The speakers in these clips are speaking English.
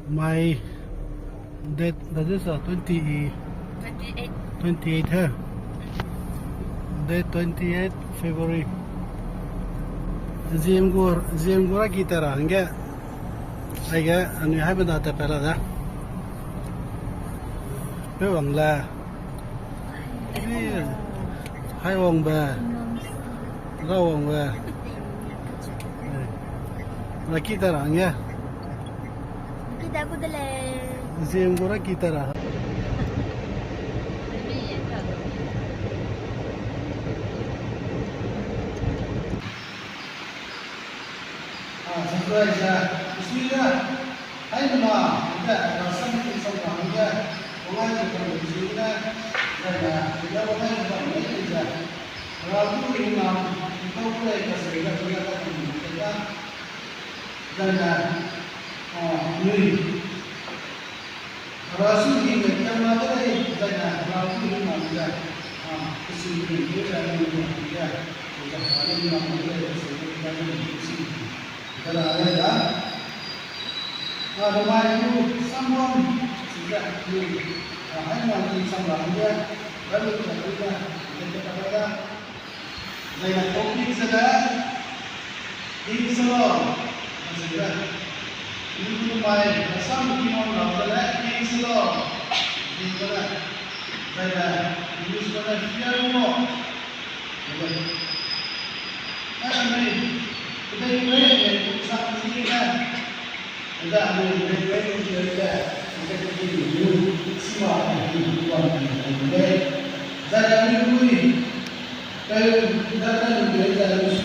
My date, that is 28 huh? Date 28 February. GM gora kita range. Aiga anu hai benda ta pela da. Pe wang la. Hai wang ba. Ra wang ba. La kita range. Kita aku dale. GM gora kita ra. Bismillah. Hai nama, kita rasa kita sama dia. Orang yang berbismillah, kita kita orang yang berbismillah. Kalau ini nam, kita boleh kasih kita kita dan ini. Rasul ini kita mana ni? Dan kalau ini nam kita, kesini kita ada kita. Kita ada nam kita kita ada Kalau ada, rumah itu sambung sejak dulu. Hanya nanti sambung dia, lalu kita kata, saya topik saja, ini selalu, saja. Ini rumah sambung kita orang ini selalu, ini mana, saya ini sudah siap semua. Kita ini satu sini kan, kita ambil ini kita ini semua ini bukan ini. Saya ambil ini, kalau kita kan kita harus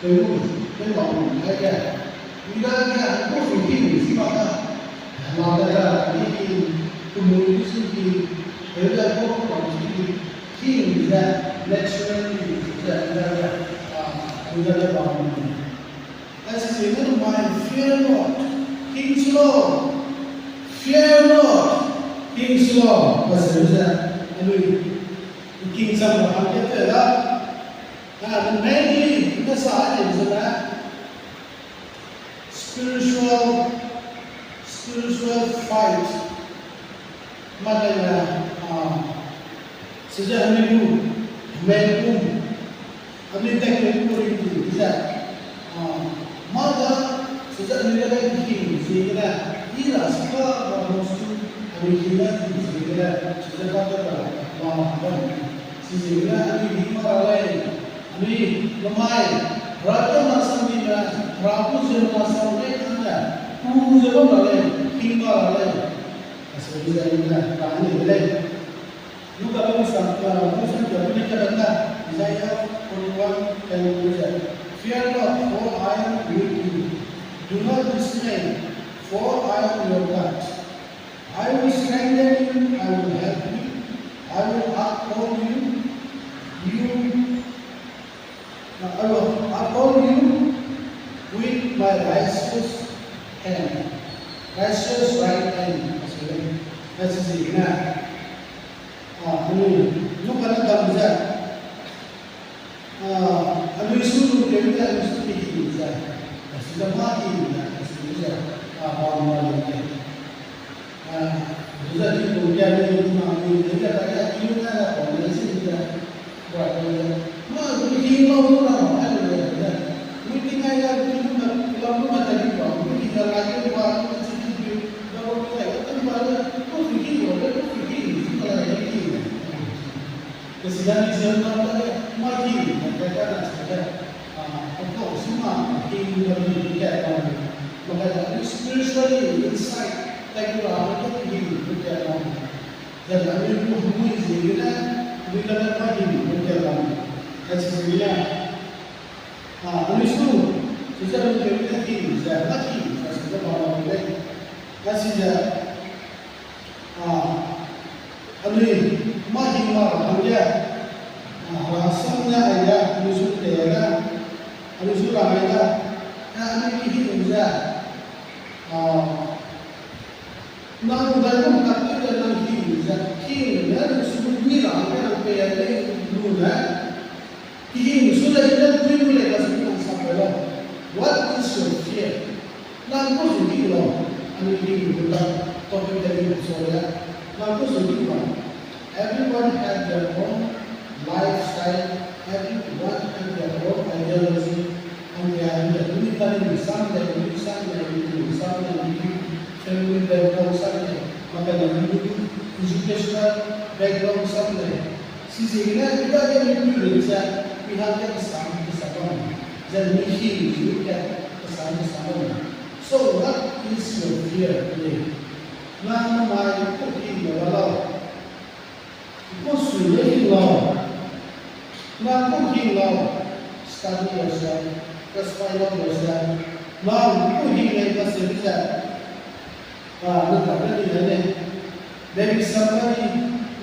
kita bangun aja. Kita kan kau ini semua, maka ini kemudian ini kita kau ini kita naturally kita bangun. As is in mind, fear not, King's law. Fear not, King's law. What's that? The King's law. How get that? And mainly, the side is that spiritual fight. Madana, sejak minggu, minggu, kami tak minggu itu, bisa. Maka sejak mereka bikin sehingga tidak suka bermusuh amerika sehingga sejak kata bahwa sehingga ini dimarahin ini lemai rakyat masam dia rakyat semua masam dia anda pun semua boleh tinggal boleh seperti ini kami boleh juga berusaha jadi kita saya peluang dan berusaha. Fear not, for I am with you. Do not dismay, for I am your God. I will strengthen you, I will help you, I will uphold you. I will uphold you with my righteous hand, righteous right hand. That's it. Look at the Anu isu kita isu ini saja. Sudah mati sudah abang lagi. Sudah di kemudian ini mami kita kaya ini kan apa? Ini sudah buat dia. Mak ini mau orang ada. Ini tinggal itu kalau kita tadi buat kita lagi buat sedikit baru kita kan buat kau fikir kalau ini. Kesidaan siapa mati mereka saja untuk semua hidup berjaya maka spiritually inside tak kira apa hidup berjaya jadi ini hubungan sehingga kita dapat hidup berjaya sehingga itu secara kita hidup saya lagi saya bawa boleh kasih dia ini mahimah dia rasanya ada musuh dia musuh ramai ini hidup dia nak bukan tapi dalam hidup dia hidup sebelum ramai yang dulu hidup sudah kita boleh kasih sampai what is your fear nak musuh hidup Ano yung topic dari Surya. Now, everyone had their own lifestyle, everyone had their own ideology, and they are military, some they do, some they do, some they do, family background, some they do, educational background, some they. Sehingga kita yang Indonesia pihaknya kesama, dan misi juga kesama. So what is your fear today? Nama mai pergi berlalu, ikut sulit lalu, nak pergi lalu, study yourself, perspire yourself, mau pergi lagi kerja, nak ada di mana? Maybe somebody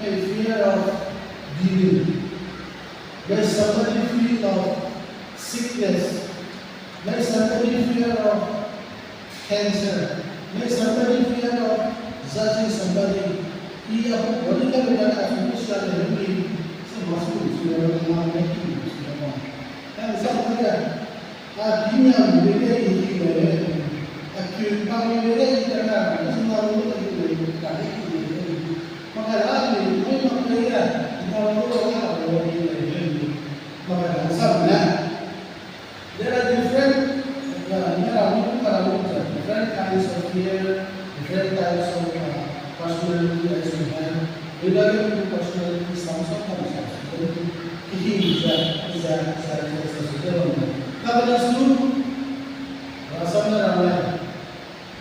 may fear of dealing. May somebody fear of sickness. May somebody fear of cancer. May somebody fear of judging somebody. Ia boleh kan berada di usia lebih semasuk sudah mengalami sudah. Dan saya dunia berbeda ini berbeda. Akhir kami berbeda kerana semua orang berbeda. Maka lagi memang berbeda. Kalau orang berbeda, maka sama. There are different kinds of fear, different types of personality as we have. Regarding personality, some ini bisa sesuatu. Kalau itu rasanya ramai.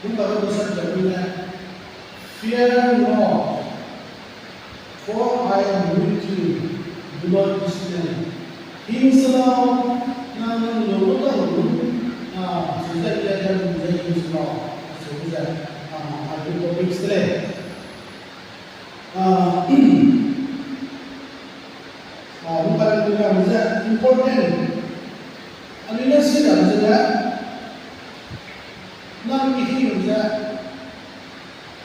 Kita berusaha jadinya fear not, for I am with you. Do not dismay. Inshallah, namun sudah dia akan menjadi Islam. Sudah ada topik selain. Bukan juga bisa important. Anilah sila saja. Nam ini bisa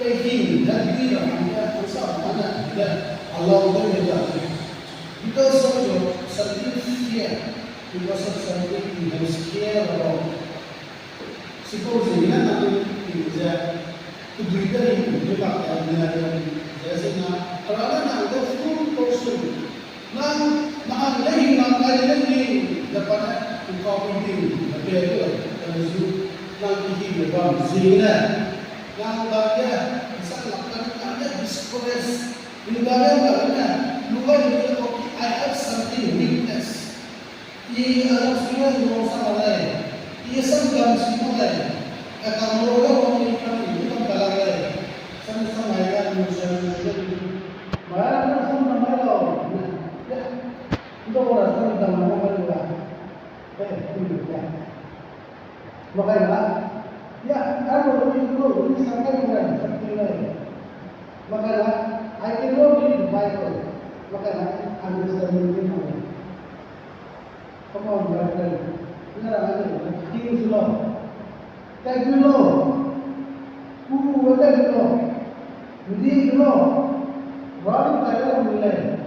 peking dan tidak ada usaha mana tidak Allah berkata. Because of your something fear, because of something you have scared about. Suppose nanti bisa berita ini juga yang jasa kalau ada full person, lagi dapat informasi tapi itu harus nanti berbang sehingga yang bahagia bisa lakukan ada discourse ini bahagia bukan I have something weakness. Ia harus semua berusaha lain. Ia sedang semua lain. Kalau orang ini bukan kalah lain. Sama-sama yang berusaha menjadi. Mana sama malu. Ya, itu orang sedang malu juga. Itu ya. Makanya, ya kalau ini sampai bukan seperti lain. Makanya, I cannot read the Bible. Makanya understanding ini. Come on, brother. King's law. Thank you, law. Who was that law? Indeed, law. Running title of the land.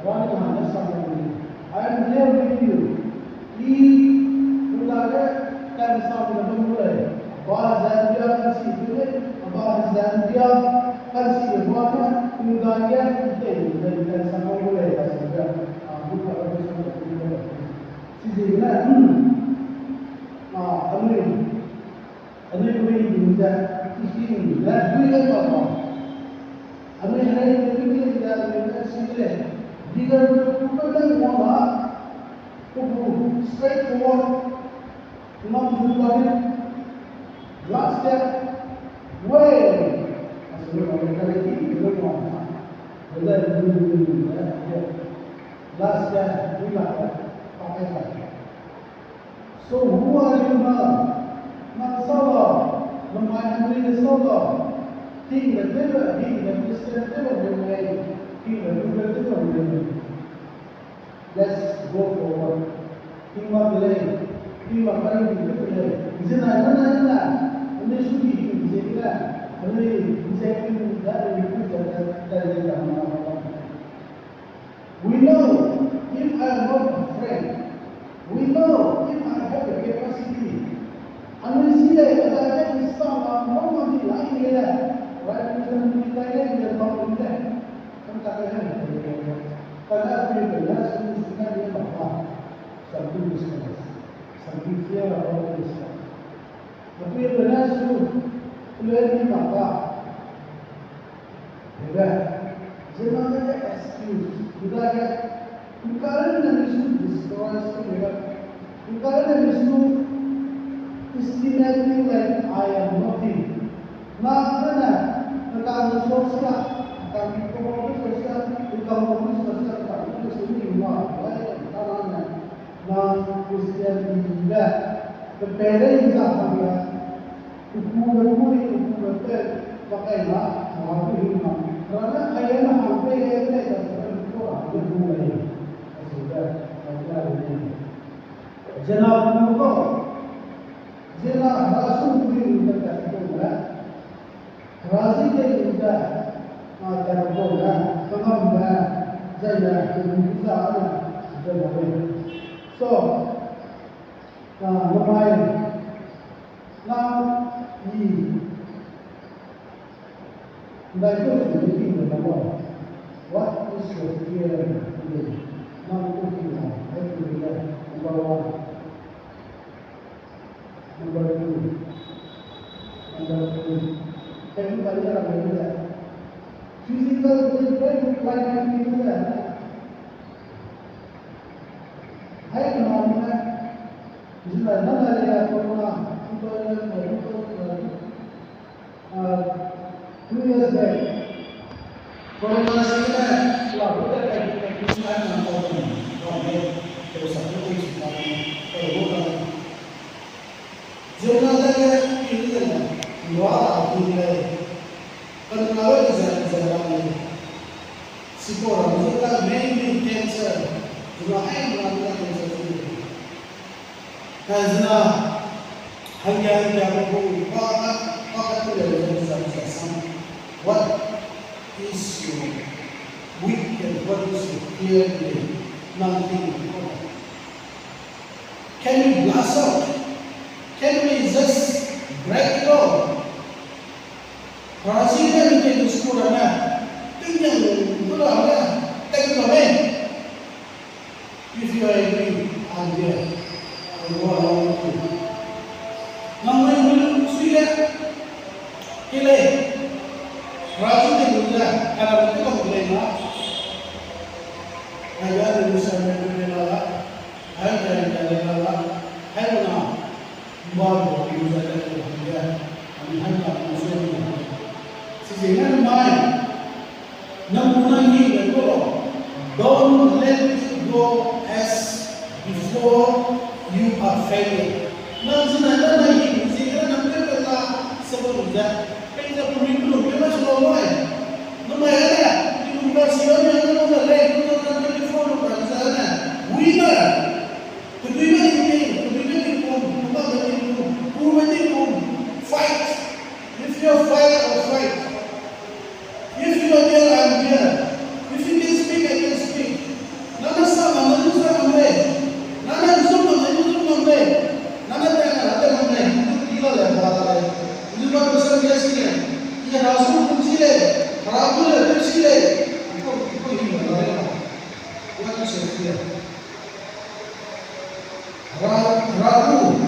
Running on the sun. I am there with you. He who can sound the Bumble. About Zambia can see it. About Zambia can see the water. You got yet to take the Bumble as well. Ini juga ini dan juga apa? Ini hari ini kita lihat sendiri. Jika kita mula straightforward, non-judicial, last step, way. Maksudnya kita ini juga last step juga pakai lagi. So who are you now? Not solo. Memahami solo. King the river, king the Christian river, king the river. Let's go forward. King of the lake, king of the lake. Is it not? Ini suci, bisa kita. Ini bisa kita dari We know if I am not afraid. We know if I have the capacity. And we see that I have some normally life Karena apabila semua dia bahwa something is coming, something fear about this. Apabila semua dia bahwa, juga, jangan ada excuse. Juga ada, bukan yang itu destroy semua. Bukan yang itu estimating like I am nothing. Maknanya, kalau sosial, kami komunis sosial, komunis sosial, kami semua, karena Kristian juga berbeda juga kami hukum pakailah mau iman karena ayah sampai ayah dan orang mulai sudah ada ini jenab muka jenab rasul pun berkata razi dia juga ada bola pengambil jaya bisa ada so mobile now Like those looking at the wall, what is your fear today? Not looking at, let me get number one, number two, number three. Everybody are aware of that. Physical is very like people that. I know that. This is another area for 2 years back, corona kita lalu kita keputusan melakukan proyek perusahaan sekarang jurnal kita ini adalah dua nilai pengenalan sejarah si orang kita mainly cancer jumlah yang melakukan cancer ini karena hanya berhubung apa tidak bisa sama. What is your weak and what is your clear day? Nothing. Can we blast out? Can we just break it all? Rasanya kita itu sekurangnya tinggal dulu ada teknologi. If you agree, I'm there. I'm going to. Namanya belum sudah kile. Rasul juga kalau kita problema ada urusan mengenala ada na baru urusan dia hanya urusan sehingga mai namunangi betul don't let it go as before you are failing nanti lagi sehingga nanti kita sebelumnya kita belum bebas ngomong. Namanya di universitas yang ada lagi tentang telefon dan sana. Winner, kedua ini fight. If you fight or fight. If you are there, I'm there. If you can speak, I can speak. Nana sama, nana sama. Nana sama. Nana ada sama. Itu gila lah bahasa. Itu baru besar biasa ni. Ia rasul pun sila, rasul pun sila. Itu ini lah. What is your fear? Rasul,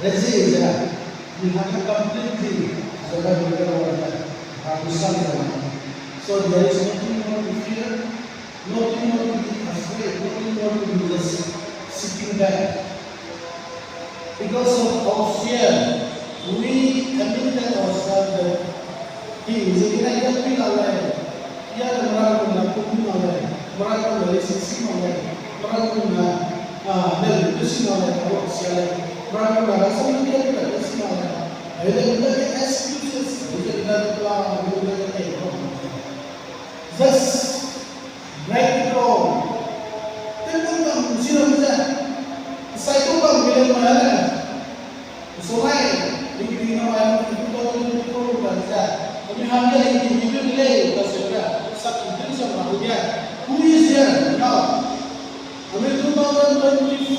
disease ya. You have to completely survive the world. So there is nothing more to fear, nothing more to be afraid, nothing more to be just sitting back. Because of our fear, we committed ourselves that he is a great Allah. Ia adalah melakukan Allah, melakukan dari sisi Allah, melakukan dari sisi Allah, awak siapa, melakukan dari sisi Allah. Ada juga excuses, ada juga just break it all. Tentu sila bisa, saya tu bang bila mana, soalnya di mana itu betul baca. Kami hamil ini hidup leh, bahasa satu itu sama dia. Who is there now? Kami 2024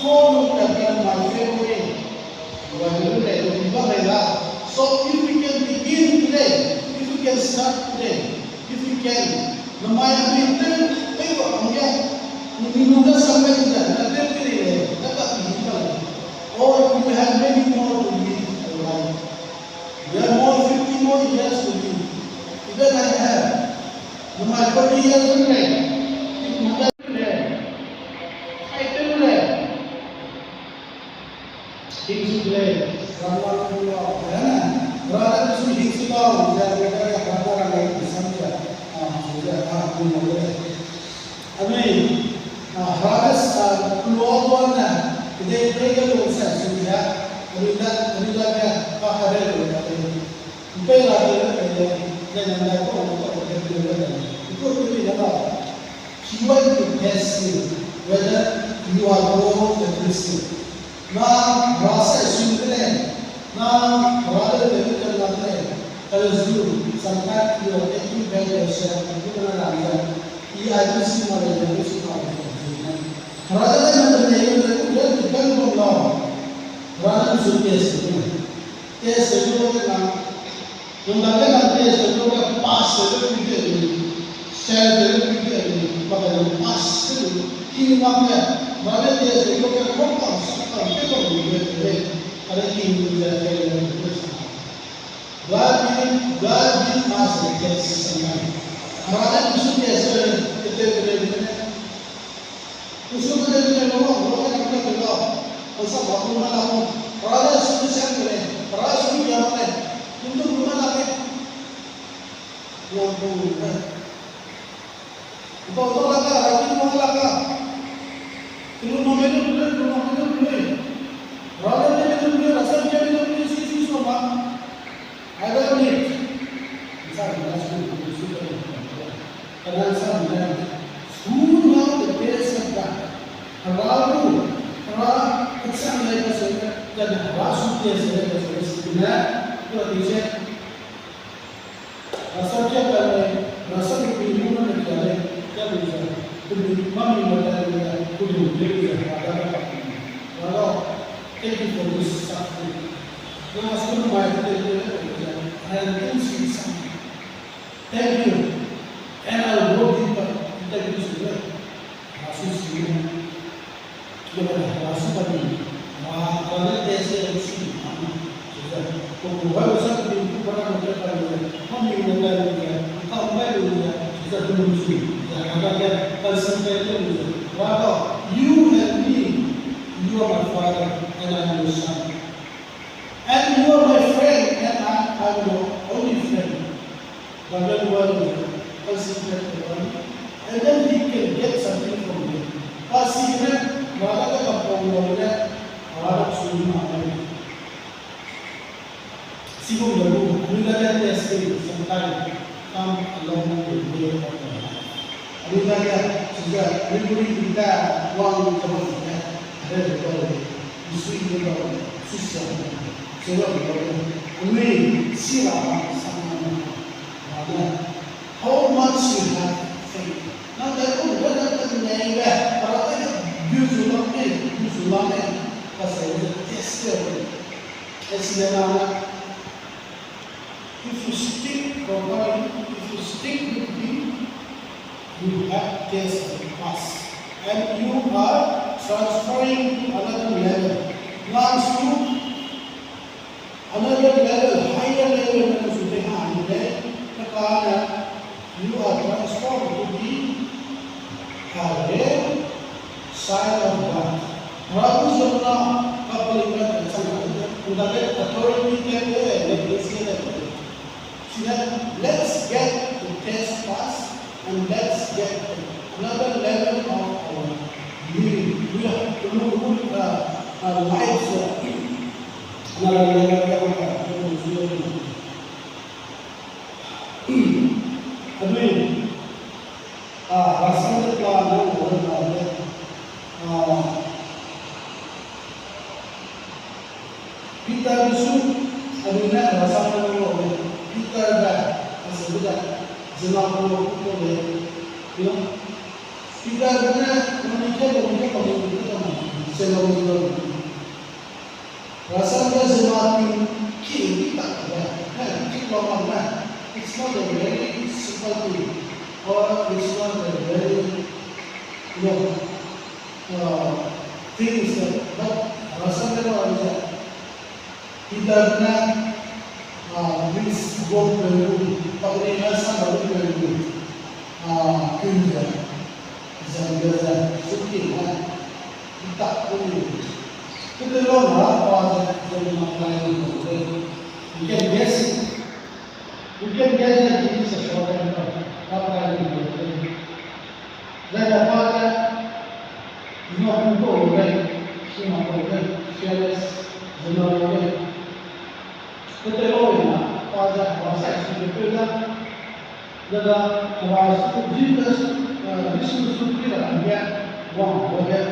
kita masih boleh. Walau itu juga mereka. So if we can begin today, if we can start today, if we can Namai kami itu, tengok dia minum sampai tidak, nanti pilih, dapat pilih. Or you have many more to live your life. There are more 50 more years to live. Even I have. Namai 40 years to live. I tell you that. Hingsulah, ramai pulau, ya na. Berada di sini hingsulah, jadi kita berada lagi di sana. Sudah aku mulai. Amin. Harus keluar mana? Kita pergi ke sana sudah. Ada apa ada lagi. Kita lagi jangan ada apa kita lagi. Itu kita dapat. He want to test you whether you are born a Christian. Now, rasa sumber, now rather than the other, tells you sometimes you are taking back yourself. You are not alive. He is not alive. Rather than the depend on law. Rather than test you now. Yung dati test you pass share the pass he mamaya. Rather test you God will ask the test sometime. Rather than should test Usul kita orang kita berdoa. Pasal apa rumah kamu? Orang sudah siap ni. Orang sudah biar ni. Untuk rumah lagi. Yang bukan. Untuk lagi, lagi rumah lagi. Kalau nomor itu boleh. Orang itu rasa dia boleh sisi semua. Ada ni. Misalnya sudah. Kalau saya semua terbiasa dah. Kalau exam mereka sudah jadi rasul dia sudah sebenarnya itu dia rasul dia kalau rasul itu mana dia bisa itu mami mana dia itu dia ada kalau thank you for this suffering you must come by the and then see something thank you and I will go deeper into this rasul sendiri Rasul tadi, kalau desa mesti, sudah. Kalau saya itu pernah berkata, kami mengenal dia, kami mengenal dia, sudah mesti. Jangan dia tersentuh itu. Rather, you and me, you are my father and I am your son, and you are my friend and I am your only friend. Bagaimana luar tersentuh itu, and then he can get something from you. Pastinya. Maka kampungnya orang semua ada. Sibuk dulu, mulai dari SD sampai Allah memberi kita. Mulai sudah memberi kita uang kepada ada betul. Isu ini baru susah. Sebab ini siapa sama mana. How much you have faith. Nanti aku berada di mana? Kalau Musulman pasal tester Islam. If you stick properly, if you stick with him, you have test and pass, and you are transferring to another level. Once you another level, higher level than Sudehan, then you are transformed to be a real sign of God. Rabu semua kapalikan dan sangat. Udah authority kan let's get the test pass and let's get another level of our living. We have to look our lives. Another level of Amin. Rasanya kalau kita besok aduna rasa malu kita dah sebulan jelang boleh kita aduna menikah kalau kita selalu rasa kita semakin kita ada kita mana it's not a very simple thing or it's not a very, things but something or that kita na this goal value pagkakita sa goal value kinja zanggaza suki na kita pun kita lo na pada jadi maklum itu you can guess that this is a short term apa yang itu dan apa semua itu orang semua orang careless semua orang kita lo na pada masa itu dalam bahasa jelas disebut kita dia wah boleh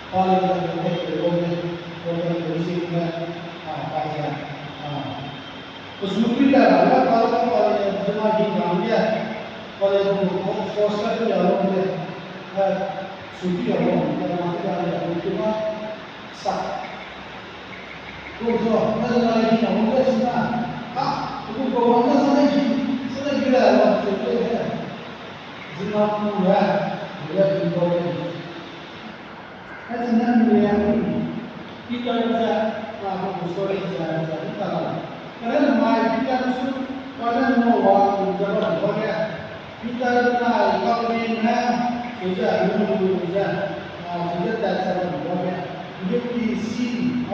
kalau kita boleh bersihkan apa उसमें क्या है kalau yang cuma di Gambia kalau yang foster itu ya orang dia suci orang kalau masih ada cuma sak kalau ada lagi orang dia sudah itu bawahnya sudah gila lah itu ya cuma dia di bawah kan sebenarnya kita bisa story kita karena mai kita itu pada mau jalan boleh kita nak kalau ni sudah dulu sudah tak cara boleh dia di sini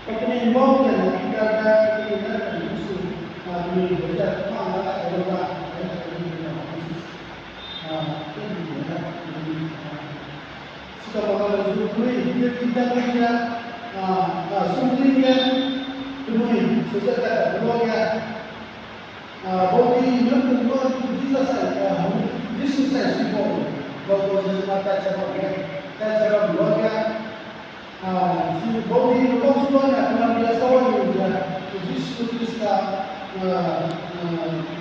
pakai mau kan kita ada itu ni sudah mana ada sudah bakal dulu dia kita punya sumbernya penuhi sesuatu keluarga bagi membuat bisa saya diskusi semua bahawa semata cara keluarga si bagi membuat semuanya kalau dia sawah juga diskusi saya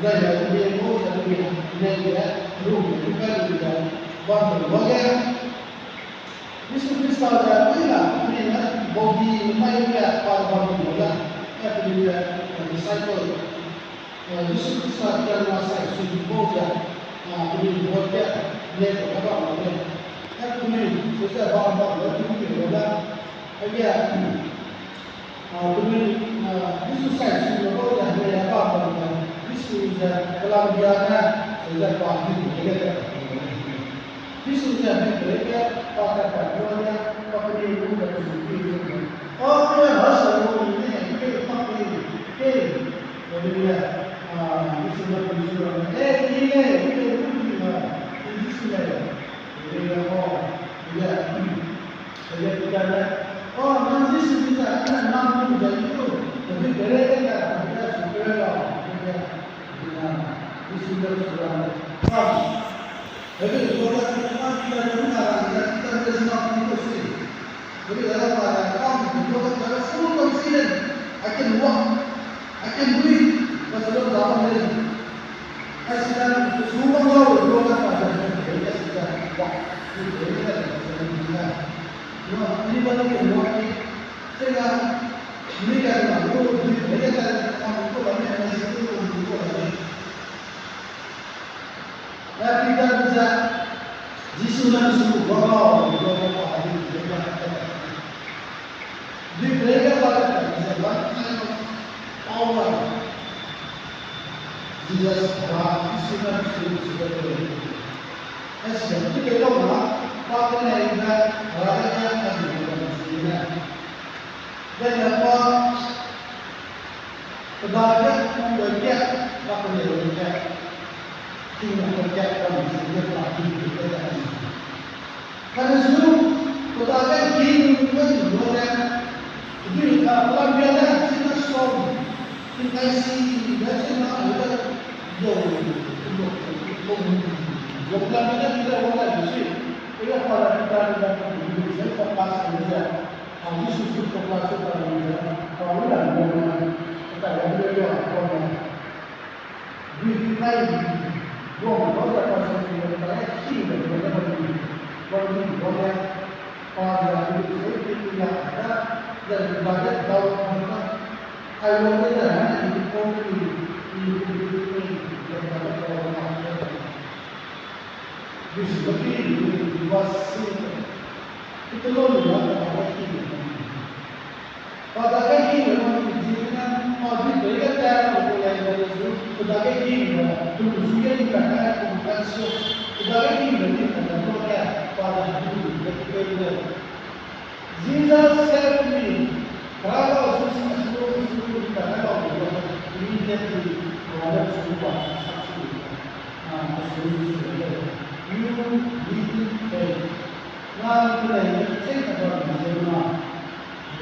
dia mau jadi dia rumah bukan juga bahawa keluarga diskusi saja tidak ini bagi mereka para pemuda yang disciple diskusi saja masa sudah boja ini boja mereka apa mereka tapi ini sudah bawa itu juga aja ini diskusi sudah boja mereka apa diskusi kalau dia sudah paham mereka diskusi mereka pakai keluarga pakai ibu dan ibu oh ya harus ini jadi dia sudah berjuang ini sudah jadi dia dia tidak ada oh nanti kita akan mampu jadi itu jadi mereka kita sudah dia sudah jadi kalau kita dengar kita bersama itu sih jadi dalam keadaan kita full confident I can walk I can breathe Rasulullah dalam ini asal semua orang berdoa pada kita sudah walk ini baru kedua sehingga mereka tahu mereka tahu banyak yang itu untuk tapi kita bisa jisunan suruh bawa di mereka pada sebab Allah jelas bahwa jisunan suruh Esok kita tahu pakai ini rasanya ada dan apa kebahagiaan membaca pakai ini tinggal kerja dalam hidup lagi kita tadi. Karena sebelum kebahagiaan hidup itu boleh jadi kalau biasa kita stop kita isi baca ada jauh kita boleh sih kita pada kita tidak hidup saya fokus saja kami susu fokus pada kalau tidak kita ada apa di kita Bom, outra coisa que eu falei é que quando olha para o que da banyak tahun aí eu vou dar e Itu loh juga pada kaki memang dengan audit mereka cara mulai dari itu sebagai tim itu juga dikatakan komunikasi sebagai tim berarti ada mereka pada itu ketika itu Jesus said me kalau sesuatu dikatakan bahwa immediately ada sebuah saksi you need faith nah kita ini cek apa masalah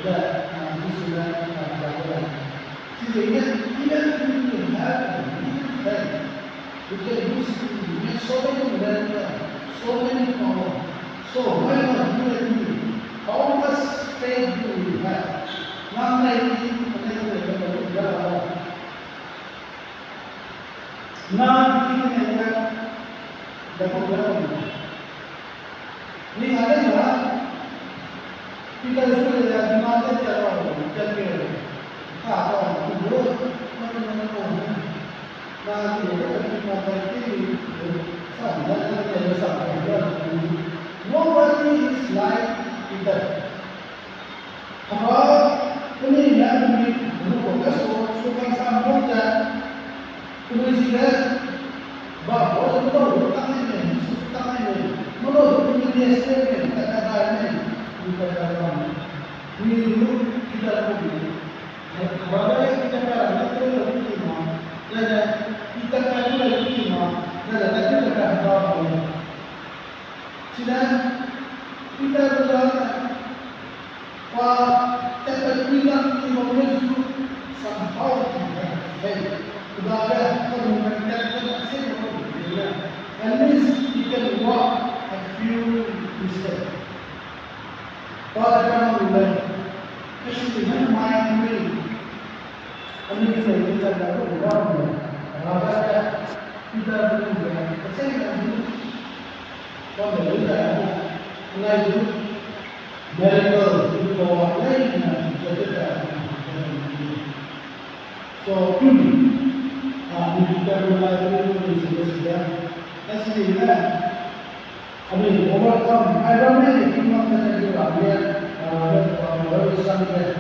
that this is not sehingga tidak mungkin ada we can use so many data, so many power. So why not you and me? How much faith do we have? Nama ini kita berbicara. Nama ini kita dapat berapa? Ini ada juga. Kita sudah lihat di mana cara jadi apa itu mana nah itu kita ini sama dengan sama nobody is like that apa ini yang berfokus sukan sambung dan kemudian bahwa betul tangannya menurut ini dia kata-katanya ini dulu kita lakukan. Bagaimana kita berada di dalam lima, dan kita berada di dalam lima, dan kita berada di dalam lima. Sudah kita berada pada terpilih di momentum somehow kita berada komunikasi kita at least we can walk a few steps. Pada zaman dulu, kesulitan main ini, ini kita dapat berapa? Raga kita berubah. Saya kan pada dulu, mulai dulu, miracle itu bawa lain kita. So, ini kita mulai dulu sudah. Aslinya. I mean, overcome. I don't know if you want to do that yet. There is some that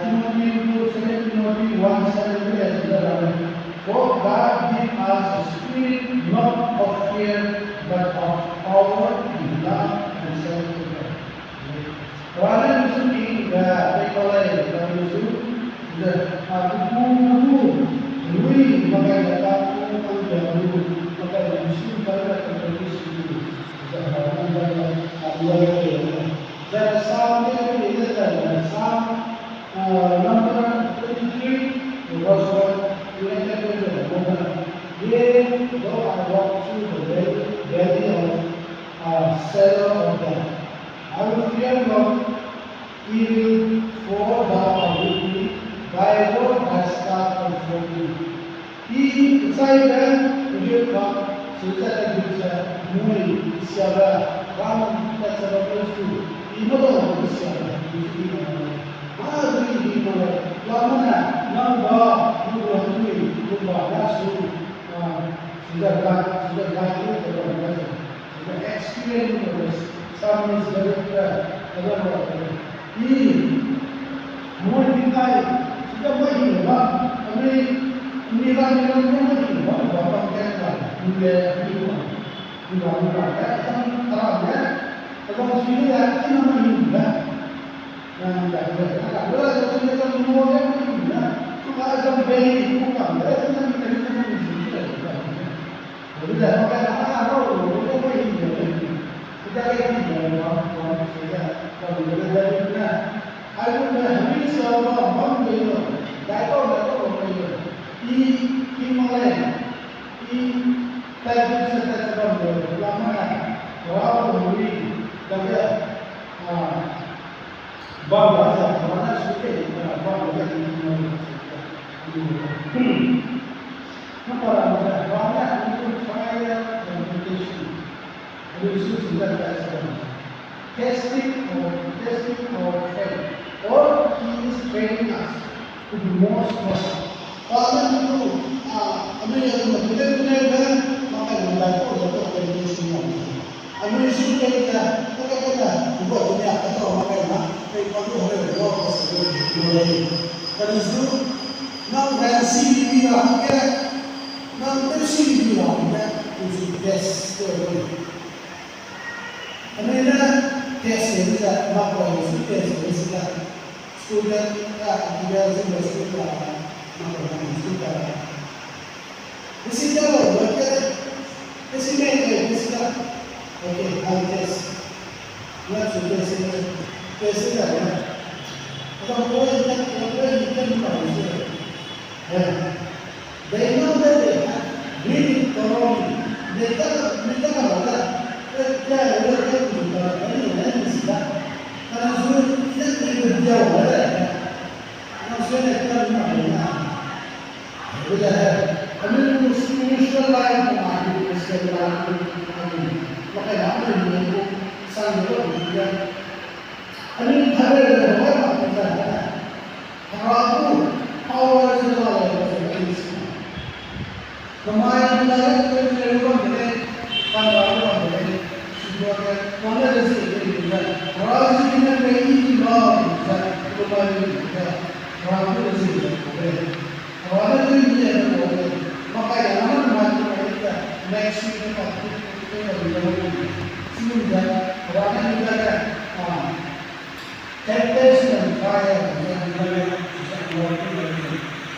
Timothy 2, 2 Timothy 1, 7 says, for God gave us a spirit not of fear, but of power and love and self-control. Rather than saying that they call it the Lui mengatakan dahulu maka musim pada kompetisi itu dan sampai kita Psalm number 33 verse 1 related to the moment. Yea, though I walk through the valley of shadow of death, I will fear not evil, for thou art with me. Thy word has staff comfort me. Saya dan juga sudah bisa mulai siapa kamu kita sebab itu ini adalah siapa ini mari dimulai lamanya nambah langsung sudah lagi sudah experience sama sebenarnya adalah ini mulai kita sudah main kami Nilai-nilai ini bapak kita juga juga kan terangnya kalau sini ya sini nama juga yang tidak ada sini kan semua yang juga cuma ada bayi bukan ada sini kita di sini jadi dah makan apa kita bayi kita lagi dalam saya kalau dari mana aku dah habis sama bang dia datang mulai tadi saya sebut lama orang beri kerja bahasa mana suka bahasa ini apa bahasa untuk fire and meditation itu sudah biasa testing or faith or he is training us to be more strong. Father Ano yung sulit niya? Pagkakala, buat dunia atau makan mak, kay patu hari dua pasal mulai. Kanisu, nang ransi dibilang ke, nang tersi dibilang ke, uji tes tu. Ano ina tes ni sa makwa ni tes ni sa student ka dia semua sekolah makwa ni sekolah. Isi jawab, okey. Isi main, isi dah. Okey, I'll test. Nak cuba test dah. Kalau boleh kita bukan. They know that they have really thoroughly. Mereka kalau tak, dia bukan ini sudah. Kalau sudah kita berjauh ada. Kalau sudah kita mana? Sudah. Kami musuh lain kemarin, musuh lain. Makanya apa yang sangat dia. Ini hari yang berapa kita? Rabu, awal sekolah itu. Kemarin kita terlalu banyak pandang banyak. Sebenarnya mana ada sih kita? Rabu kita pergi malam, kemarin kita Rabu sih kita. Rabu ini dia boleh. Makanya nama kita next week kita sudah orang juga tempest dan fire yang dimana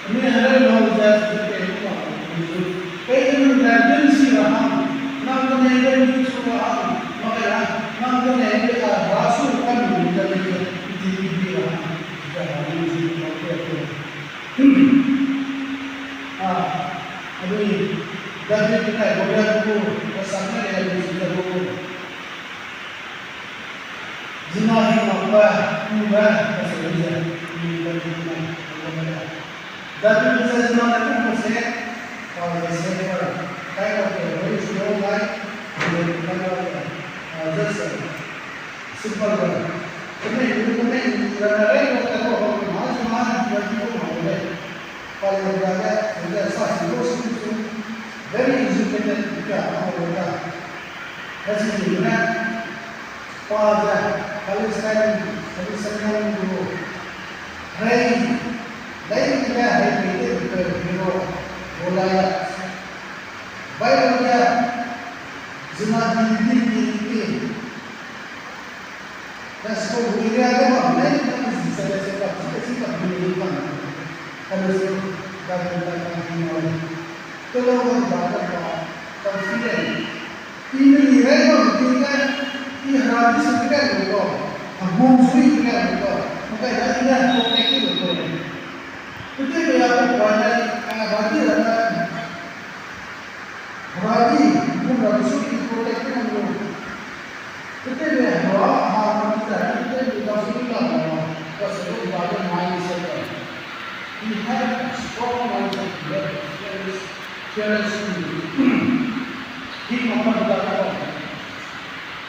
ini adalah naujas kita itu dan si raham namun yang itu semua makanya namun yang itu rasul kan menjadi diri raham aduh dan kita beberapa pasangan yang sudah berumur Zimahi mabah, mubah, masalah ini bagi kita. Tapi bisa zimahi itu masih kalau saya kayak apa? Sudah mulai just simple banget. Ini lain waktu kalau mana bagi kita boleh. Kalau berada sudah sah itu very easy kita boleh. Kasih juga pada kalau sekarang dulu, hari kita hari itu biro boleh, baik dia zina diri, dan sekolah ini ada mana kita bisa kita berikan, kalau kita berikan kalau kita confident, ini rela kita hari sekitar itu, mungkin sekitar itu, maka kita proteksi itu. Kita berapa banyak bagi dalam bagi pun harus proteksi itu. Kita berapa kita harus kita bagi mindset. We have strong mindset. Kita memperbaiki.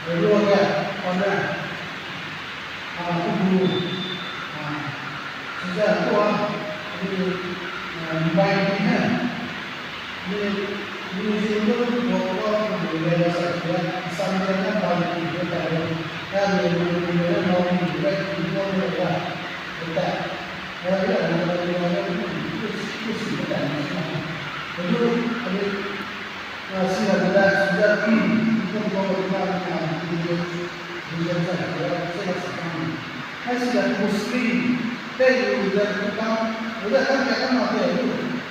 Dulu ya, pada kubu sudah tua ini baik ini itu pokok budaya saja sambilnya balik kita kan budaya mau dibuat itu mereka kita ada itu sudah dulu masih ada sudah masih ada muslim, tapi sudah kan kita mati itu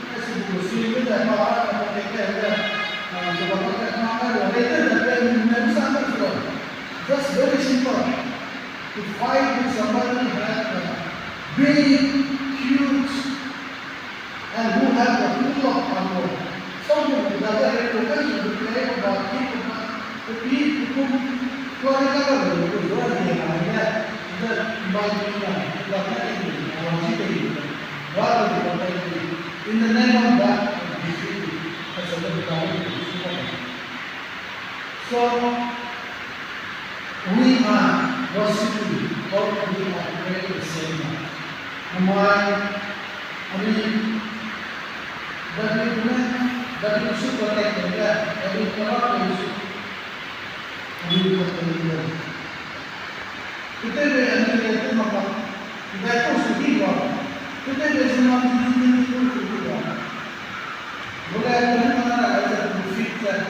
masih muslim itu dah malah mereka dah sebab mereka makan mereka dah tidak sama juga. Just very simple to fight with somebody who has big, huge, and who has a full of power. Something that they education to play about people. Tapi hukum keluarga kalau itu luar biasa, kita bagian kita ini wajib ini, wajib kita ini. In the name of that, so we are worshiping or we are praying the same. dari musuh protect mereka, dari orang musuh. Hindi ko pagkakita. Ito yung ano nito maka. Ito sugiwa. Ito yung sinabi hindi ko sugiwa. Wala ko na mga sa fit 9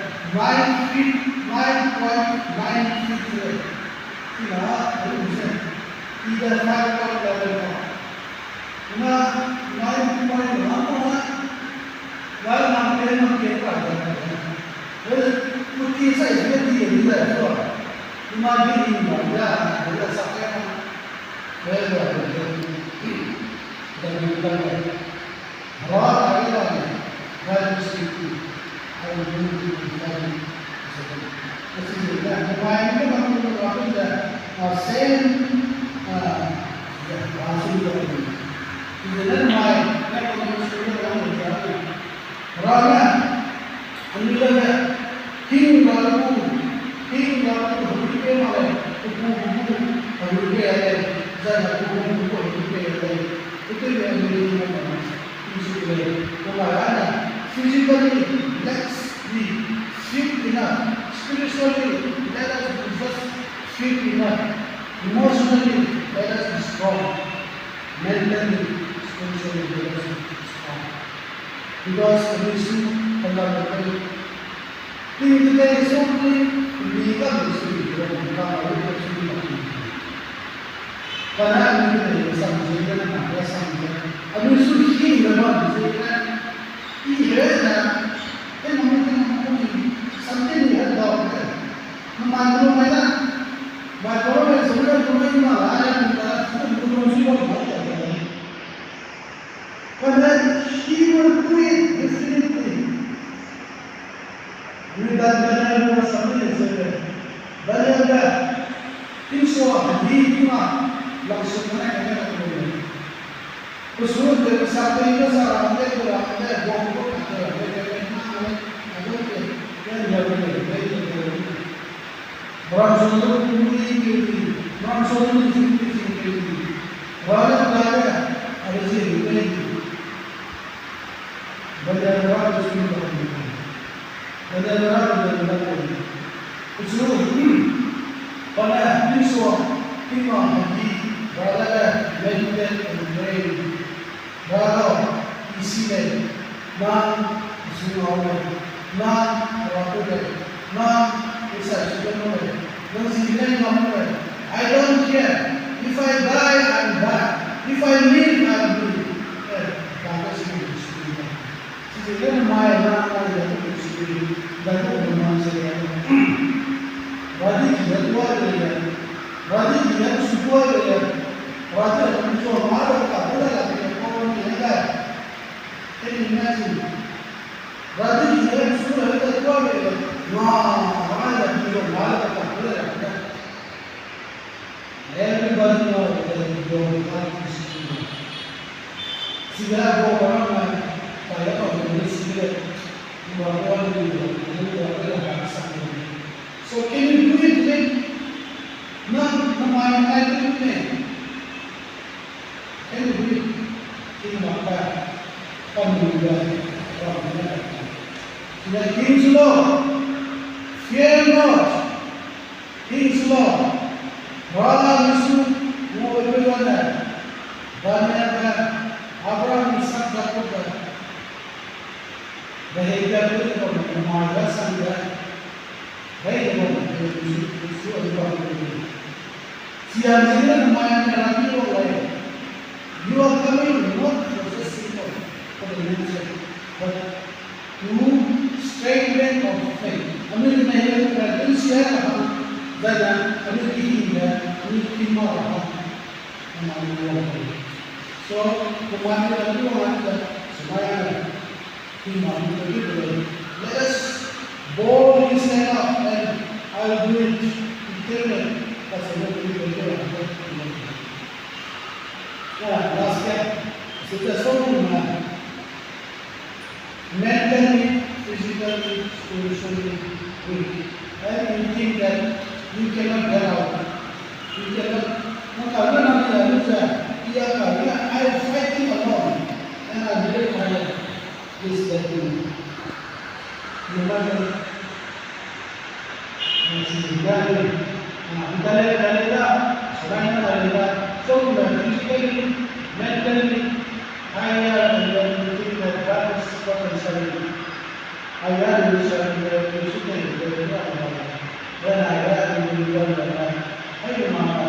feet 9.9 feet. Sila ano siya? Ida 5.11. Na 9.1 wala nang magkita. Well, mungkin saya dia juga tu. Cuma dia dia sakit. Well, dan bukan. Awak ada lagi. Harus itu. Harus itu. Jadi kan, pemain itu memang waktu dah sen langsung jadi. Jadi main, kan kalau sudah orang berjalan. Rana, ambilnya king baru berikut malah buku berikut ada jangan buku berikut ada itu yang menjadi apa? Physically, kemarin physically let's be fit enough, spiritually let us be just fit enough, emotionally let us be strong, mentally, spiritually let us be strong. Because everything Allah berkata, kita ini semua kita mesti berdoa untuk karena kita sama dengan apa sama. Abu Sufyan berdoa dengan iya kan mungkin sampai dia doa membantu mereka. Bahawa mereka sudah berdoa malah yang kita berdoa juga karena he will do it definitely. Without banyak something saja. Banyak insya di rumah langsung mereka kemudian. Usul dari satu itu sarang dia berapa buku ada orang sudah kumuli kiri, orang sudah kiri, orang ada sih banyak orang di sini banyak orang di dalam usul pada pisau timah di berada medical and brain berada isinya non semua non rakyat non research ekonomi non siapa yang I don't care if I die I'm die if I live I'm live kata sih jadi mai mana yang itu dan orang saya wadi dia tua dia wadi dia suku dia wadi itu orang tak boleh lagi orang yang ada ini macam wadi dia suku dia tua dia wah orang yang orang tak boleh lagi everybody know that you have to see sila orang saya tahu ini sila buat ini adalah hasil. So can you do it with nama itu ni? Can you do it? Ini apa? Pembunuhan orang mana? Tidak King's Law, fear not, King's Law. Rala Yesus mau berbuat banyak Abraham Ishak Yakub behavior itu pemahaman sangat baik itu adalah siapa yang memainkan lagi orang you are coming not just simple for the nature but to strengthen of faith. Kami mengenai siapa dan kami hingga kami timur so kemarin itu orang semua let us boldly stand up and I will do it. That's what we will do. Last step. So the soul mentally, physically, spiritually weak. And you think that you cannot get out. You cannot. I am fighting alone and I am very tired. Is that you remember higher than the thing that God is potentially. Higher than the sun, the shooting, the then higher than the one. I remember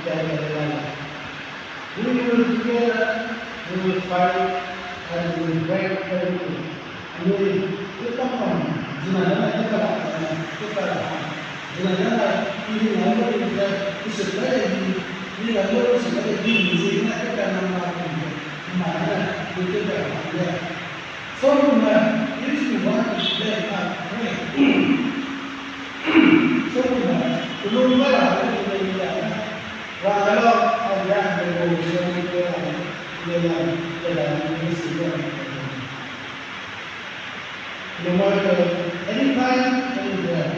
that we will together, we will fight, and we will break everything. And we will come on. Jinana kita Jinana ini nama kita sebenarnya ini nama sebenarnya di sini kita nama mana kita ada. Semua ini semua kita semua belum ada kita walau ada revolusi kita ini semua. No matter any time, anywhere.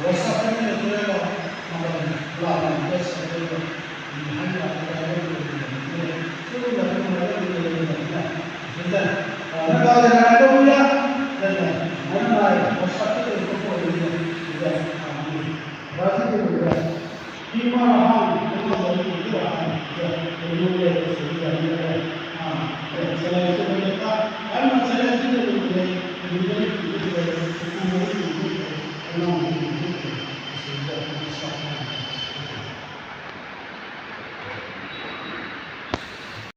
What's happening in the world of love, yes, I will hang up the